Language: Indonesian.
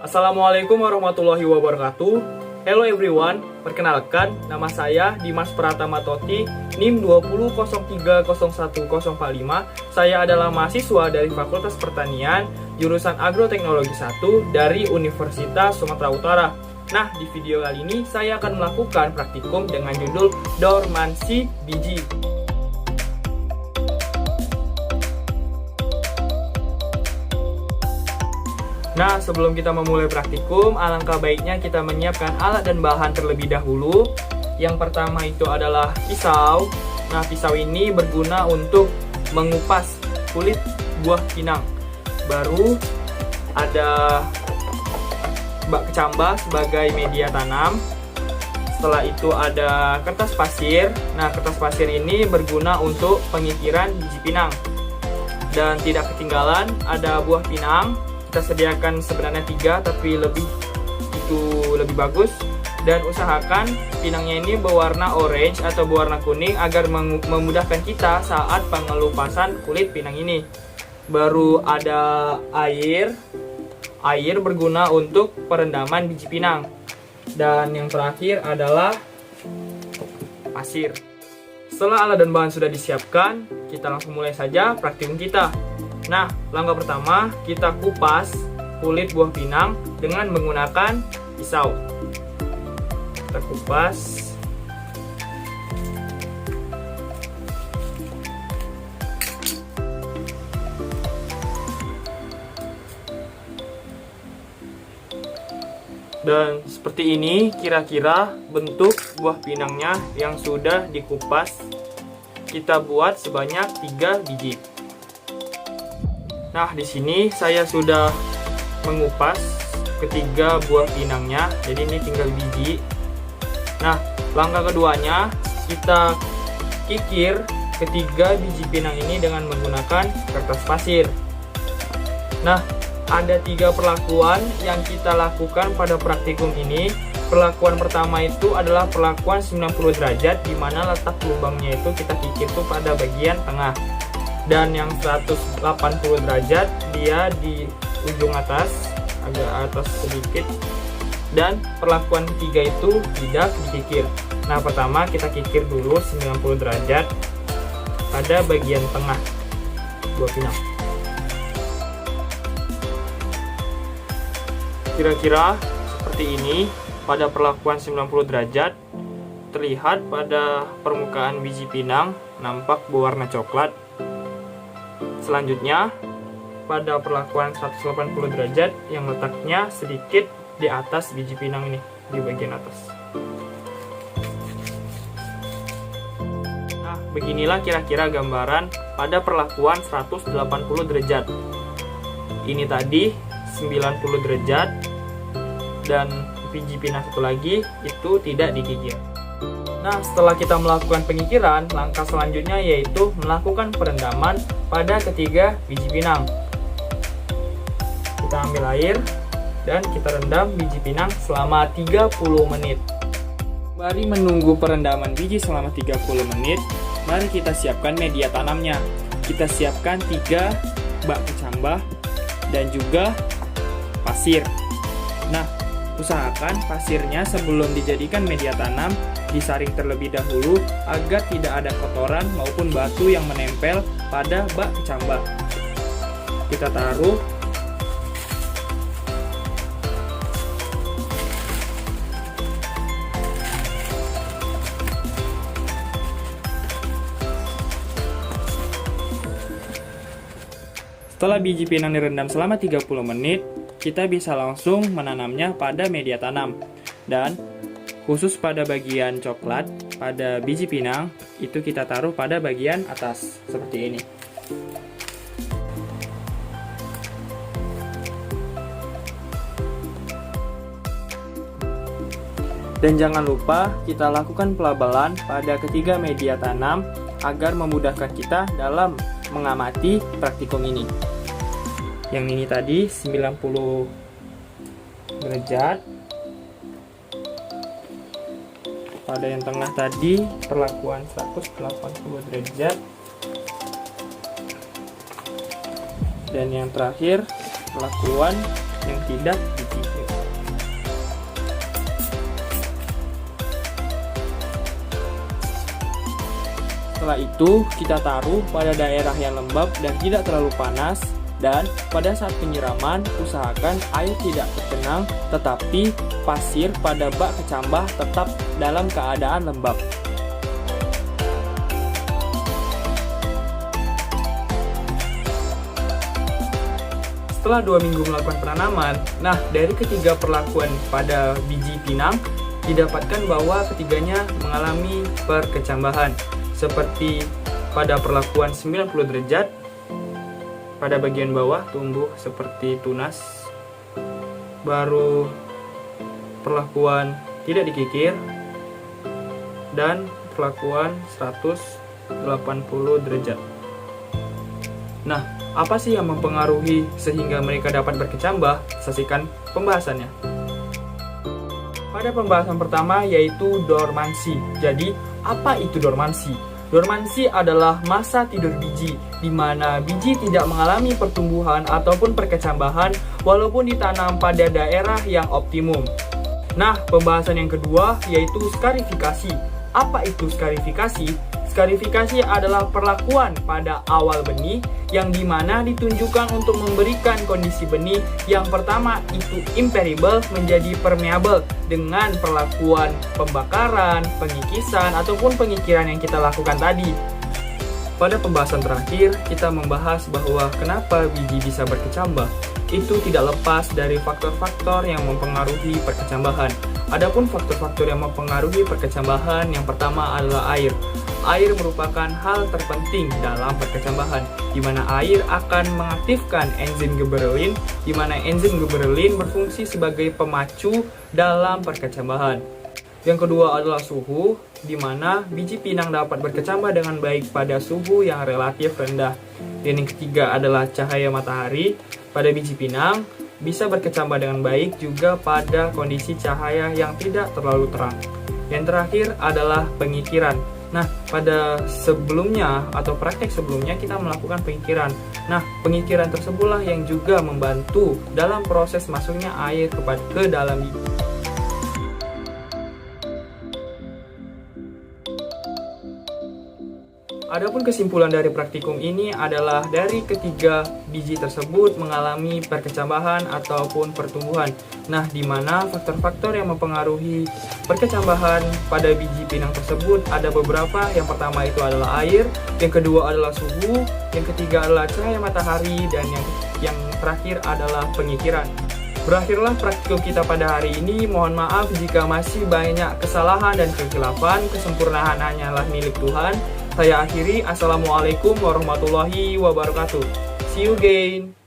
Assalamualaikum warahmatullahi wabarakatuh. Hello everyone, perkenalkan nama saya Dimas Pratama Toti, NIM 20030105. Saya adalah mahasiswa dari Fakultas Pertanian, jurusan Agroteknologi 1 dari Universitas Sumatera Utara. Nah, di video kali ini saya akan melakukan praktikum dengan judul Dormansi Biji. Nah, sebelum kita memulai praktikum, alangkah baiknya kita menyiapkan alat dan bahan terlebih dahulu. Yang pertama itu adalah pisau. Nah, pisau ini berguna untuk mengupas kulit buah pinang. Baru ada bak kecambah sebagai media tanam. Setelah itu ada kertas pasir. Nah, kertas pasir ini berguna untuk pengikiran biji pinang. Dan tidak ketinggalan ada buah pinang. Kita sediakan sebenarnya 3, tapi lebih bagus. Dan usahakan pinangnya ini berwarna orange atau berwarna kuning agar memudahkan kita saat pengelupasan kulit pinang ini. Baru ada air. Air berguna untuk perendaman biji pinang. Dan yang terakhir adalah pasir. Setelah alat dan bahan sudah disiapkan, kita langsung mulai saja praktikum kita. Nah, langkah pertama kita kupas kulit buah pinang dengan menggunakan pisau. Kita kupas. Dan seperti ini kira-kira bentuk buah pinangnya yang sudah dikupas. Kita buat sebanyak 3 biji. Nah, di sini saya sudah mengupas ketiga buah pinangnya, jadi ini tinggal biji. Nah, langkah keduanya kita kikir ketiga biji pinang ini dengan menggunakan kertas pasir. Nah, ada 3 perlakuan yang kita lakukan pada praktikum ini. Perlakuan pertama itu adalah perlakuan 90 derajat, di mana letak lubangnya itu kita kikir tuh pada bagian tengah. Dan yang 180 derajat dia di ujung atas, agak atas sedikit. Dan perlakuan ketiga itu tidak dikikir. Nah, pertama kita kikir dulu 90 derajat pada bagian tengah buah pinang. Kira-kira seperti ini. Pada perlakuan 90 derajat terlihat pada permukaan biji pinang nampak berwarna coklat. Selanjutnya, pada perlakuan 180 derajat yang letaknya sedikit di atas biji pinang ini, di bagian atas. Nah, beginilah kira-kira gambaran pada perlakuan 180 derajat. Ini tadi 90 derajat, dan biji pinang satu lagi itu tidak dikikir. Nah, setelah kita melakukan pengikiran, langkah selanjutnya yaitu melakukan perendaman pada ketiga biji pinang. Kita ambil air dan kita rendam biji pinang selama 30 menit. Mari menunggu perendaman biji selama 30 menit. Mari kita siapkan media tanamnya. Kita siapkan 3 bak kecambah dan juga pasir. Nah, usahakan pasirnya sebelum dijadikan media tanam disaring terlebih dahulu agar tidak ada kotoran maupun batu yang menempel pada bak kecambah. Kita taruh. Setelah biji pinang direndam selama 30 menit, kita bisa langsung menanamnya pada media tanam. Dan khusus pada bagian coklat, pada biji pinang, itu kita taruh pada bagian atas, seperti ini. Dan jangan lupa kita lakukan pelabelan pada ketiga media tanam agar memudahkan kita dalam mengamati praktikum ini. Yang ini tadi 90 derajat. Pada yang tengah tadi perlakuan 180 derajat. Dan yang terakhir perlakuan yang tidak dikikir. Setelah itu, kita taruh pada daerah yang lembab dan tidak terlalu panas. Dan pada saat penyiraman, usahakan air tidak tergenang, tetapi pasir pada bak kecambah tetap dalam keadaan lembab. Setelah 2 minggu melakukan penanaman, nah dari ketiga perlakuan pada biji pinang, didapatkan bahwa ketiganya mengalami perkecambahan. Seperti pada perlakuan 90 derajat, pada bagian bawah tumbuh seperti tunas. Baru perlakuan tidak dikikir, dan perlakuan 180 derajat. Nah, apa sih yang mempengaruhi sehingga mereka dapat berkecambah? Saksikan pembahasannya. Pada pembahasan pertama yaitu dormansi. Jadi, apa itu dormansi? Dormansi adalah masa tidur biji, di mana biji tidak mengalami pertumbuhan ataupun perkecambahan walaupun ditanam pada daerah yang optimum. Nah, pembahasan yang kedua yaitu skarifikasi. Apa itu skarifikasi? Skarifikasi adalah perlakuan pada awal benih yang dimana ditunjukkan untuk memberikan kondisi benih yang pertama itu impermeable menjadi permeable dengan perlakuan pembakaran, pengikisan, ataupun pengikiran yang kita lakukan tadi. Pada pembahasan terakhir, kita membahas bahwa kenapa biji bisa berkecambah. Itu tidak lepas dari faktor-faktor yang mempengaruhi perkecambahan. Adapun faktor-faktor yang mempengaruhi perkecambahan yang pertama adalah air. Air merupakan hal terpenting dalam perkecambahan, di mana air akan mengaktifkan enzim gibberellin, di mana enzim gibberellin berfungsi sebagai pemacu dalam perkecambahan. Yang kedua adalah suhu, di mana biji pinang dapat berkecambah dengan baik pada suhu yang relatif rendah. Dan yang ketiga adalah cahaya matahari pada biji pinang, bisa berkecambah dengan baik juga pada kondisi cahaya yang tidak terlalu terang. Yang terakhir adalah pengikiran. Nah, pada sebelumnya atau praktek sebelumnya kita melakukan pengikiran. Nah, pengikiran tersebutlah yang juga membantu dalam proses masuknya air ke dalam biji. Adapun kesimpulan dari praktikum ini adalah dari ketiga biji tersebut mengalami perkecambahan ataupun pertumbuhan. Nah, di mana faktor-faktor yang mempengaruhi perkecambahan pada biji pinang tersebut ada beberapa. Yang pertama itu adalah air, yang kedua adalah suhu, yang ketiga adalah cahaya matahari, dan yang terakhir adalah pengikiran. Berakhirlah praktikum kita pada hari ini. Mohon maaf jika masih banyak kesalahan dan kekhilafan. Kesempurnaan hanyalah milik Tuhan. Saya akhiri. Assalamualaikum warahmatullahi wabarakatuh. See you again.